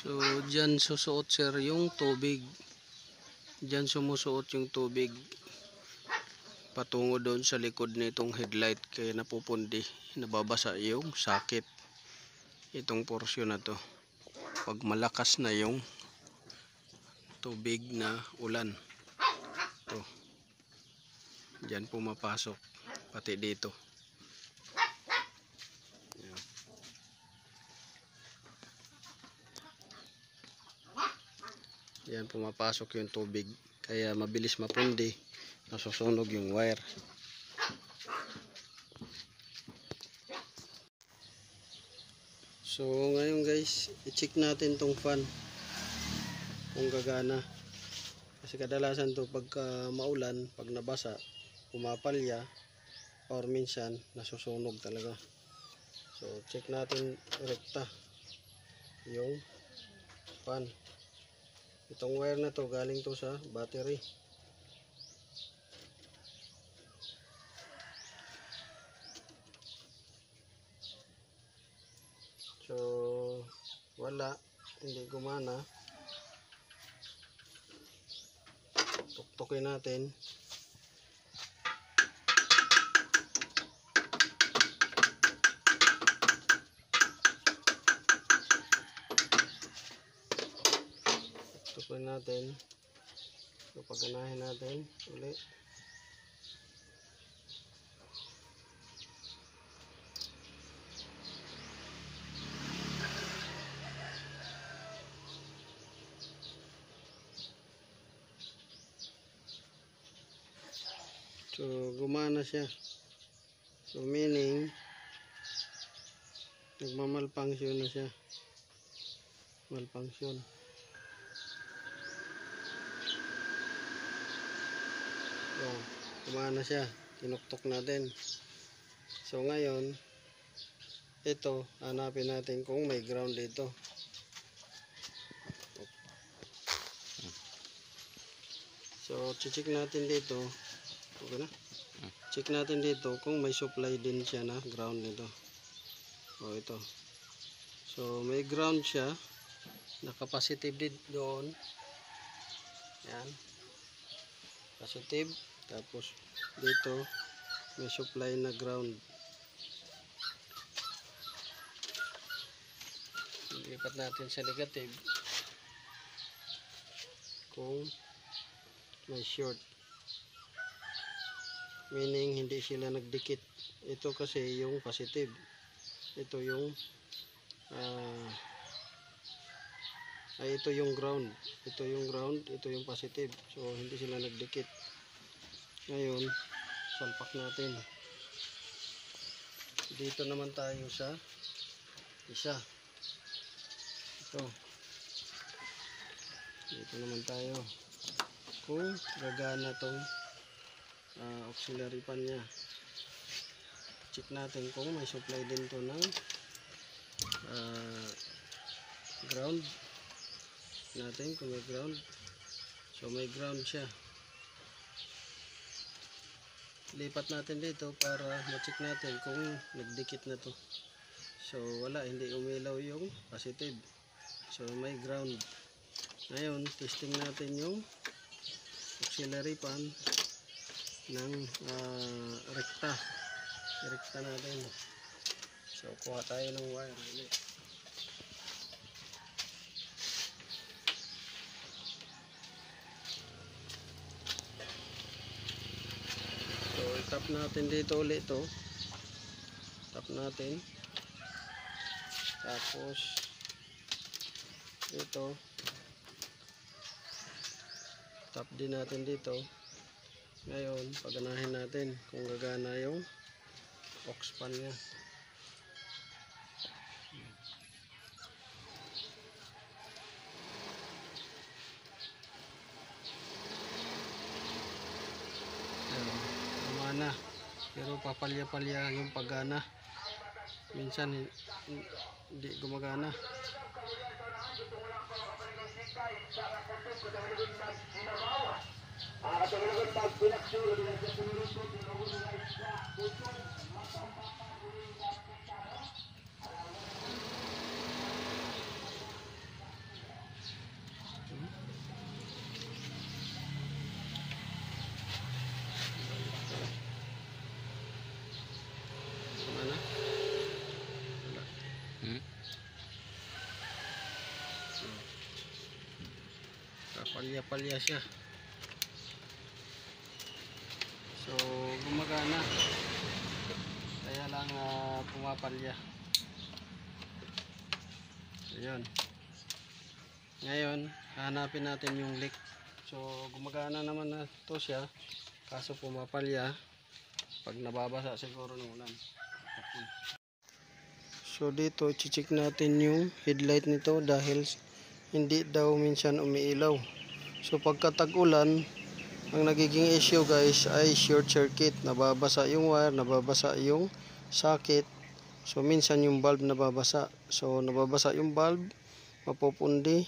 So, dyan susuot sir yung tubig. Dyan sumusuot yung tubig patungo doon sa likod nitong headlight, kaya napupundi, nababasa yung sakit itong porsyon na to pag malakas na yung tubig na ulan. To, dyan pumapasok pati dito. Yan, pumapasok yung tubig, kaya mabilis mapundi, nasusunog yung wire. So ngayon guys, i-check natin tong fan kung gagana, kasi kadalasan to pagka maulan, pag nabasa, pumapalya or minsan nasusunog talaga. So check natin rekta yung fan. Itong wire na to galing to sa battery. So wala, hindi gumana. Tuktukin natin. Tuktukin natin. So paganahin natin ulit. So gumana siya. So meaning nagmamalfunction na siya. Malfunction. So gumana siya. Tinuktok natin. So ngayon ito, hanapin natin kung may ground dito. So check natin dito. Okay na? Check natin dito kung may supply din siya na ground nito. O ito. So may ground siya. Naka-positive din doon. Yan. Positive. Tapos dito may supply na ground. Lipat natin sa negative. Kung may short. Meaning hindi sila nagdikit. Ito kasi yung positive. Ito yung ito yung ground. Ito yung ground, ito yung positive. So hindi sila nagdikit. Ngayon, salpak natin. Dito naman tayo sa isa. Ito. Dito naman tayo. Kung gagana tong auxiliary pan nya. Check natin kung may supply din to ng ground natin, kung may ground. So may ground siya. Lipat natin dito para ma-check natin kung nagdikit na to. So wala, hindi umilaw yung positive. So may ground. Ngayon testing natin yung auxiliary pan ng rekta. Rekta natin. So kuha tayo ng wire ulit. So tap natin dito ulit ito. Tap natin. Tapos ito tap din natin dito. Ngayon, paganahin natin kung gagana yung aux pan nya. Gumana. Pero papalya-palya yung pagana. Minsan hindi gumagana. palya-palya siya. So gumagana, kaya lang pumapalya. Ayun. Ngayon hanapin natin yung leak. So gumagana naman na to siya, kaso pumapalya pag nababasa siguro ng ulan. So dito i-check natin yung headlight nito dahil hindi daw minsan umiilaw. So pagka tag-ulan, ang nagiging issue guys ay short circuit. Nababasa yung wire, nababasa yung socket. So minsan yung bulb nababasa. So nababasa yung bulb, mapupundi.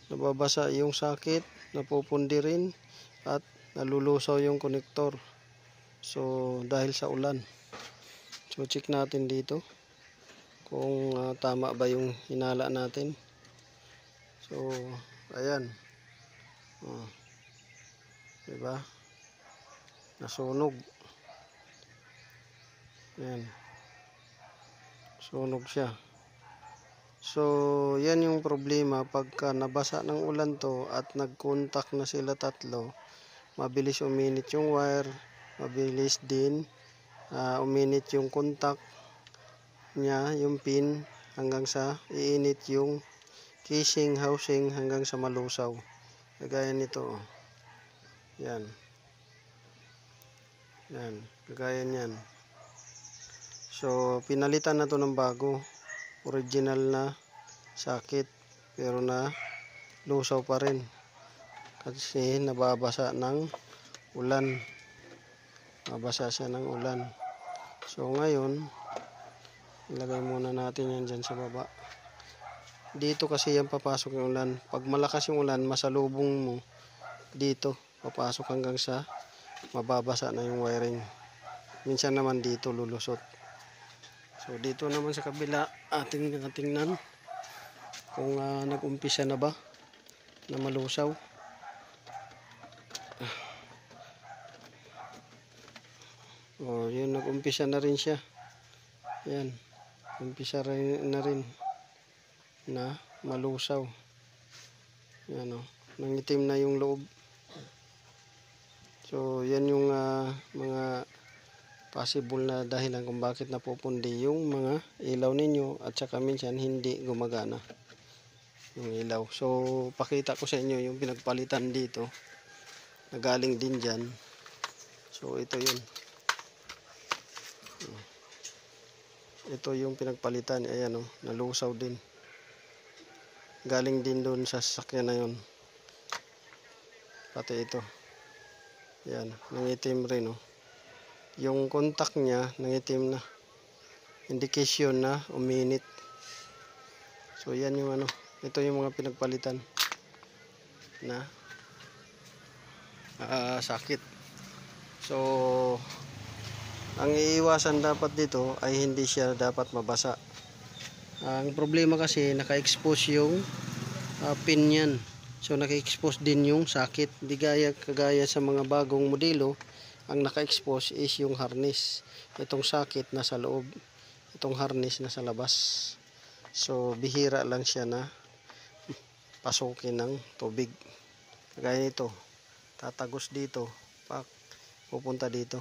Nababasa yung socket, napupundi rin. At nalulusaw yung connector. So dahil sa ulan. So check natin dito kung tama ba yung hinala natin. So ayan, diba, nasunog. Ayan, sunog siya. So yan yung problema pagka nabasa ng ulan to at nag-contact na sila tatlo. Mabilis uminit yung wire, mabilis din uminit yung contact niya, yung pin, hanggang sa iinit yung casing, housing, hanggang sa malusaw. Kagaya nito, yan, yan, kagaya niyan. So pinalitan na to ng bago, original na socket, pero na lusaw pa rin kasi nababasa ng ulan, nabasa siya ng ulan. So ngayon ilagay muna natin yan dyan sa baba. Dito kasi yan papasok yung ulan. Pag malakas yung ulan, masalubong mo dito, papasok hanggang sa mababasa na yung wiring. Minsan naman dito lulusot. So dito naman sa kabila, ating tingnan kung nag-umpisa na ba na malusaw. Yun, nag-umpisa na rin siya. Yan, umpisa na rin na malusaw. Yan, nangitim na yung loob. So yan yung mga possible na dahilan kung bakit napupundi yung mga ilaw ninyo, at saka minsan hindi gumagana yung ilaw. So pakita ko sa inyo yung pinagpalitan dito na galing din dyan. So ito yun, ito yung pinagpalitan. Ayan, nalusaw din, galing din doon sa sasakyan na yun. Pati ito, yan, nangitim rin, yung contact niya nangitim na, indication na uminit. So yan yung ito yung mga pinagpalitan na sakit. So ang iiwasan dapat dito ay hindi siya dapat mabasa. Ang problema kasi naka-expose yung pin yan. So naka-expose din yung socket. Hindi kagaya sa mga bagong modelo, ang naka-expose is yung harness. Itong socket nasa loob, itong harness nasa labas. So bihira lang siya na pasukin ng tubig. Kagaya nito, tatagos dito, pupunta dito.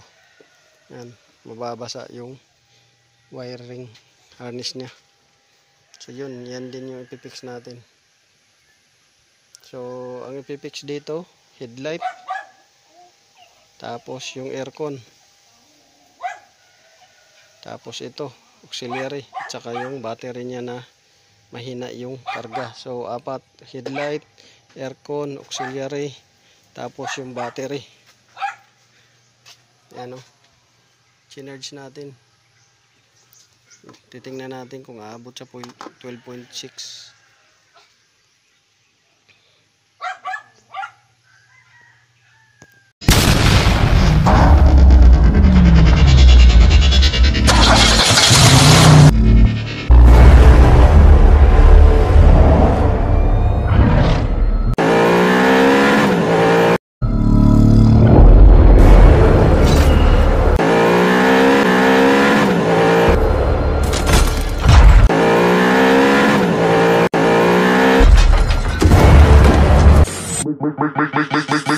Yan, mababasa yung wiring harness niya. So yun, yan din yung ipipix natin. So ang ipipix dito, headlight, tapos yung aircon, tapos ito auxiliary, at saka yung battery niya na mahina yung karga. So apat, headlight, aircon, auxiliary, tapos yung battery. Yan, charge natin. Titingnan natin kung aabot sa 12.6. make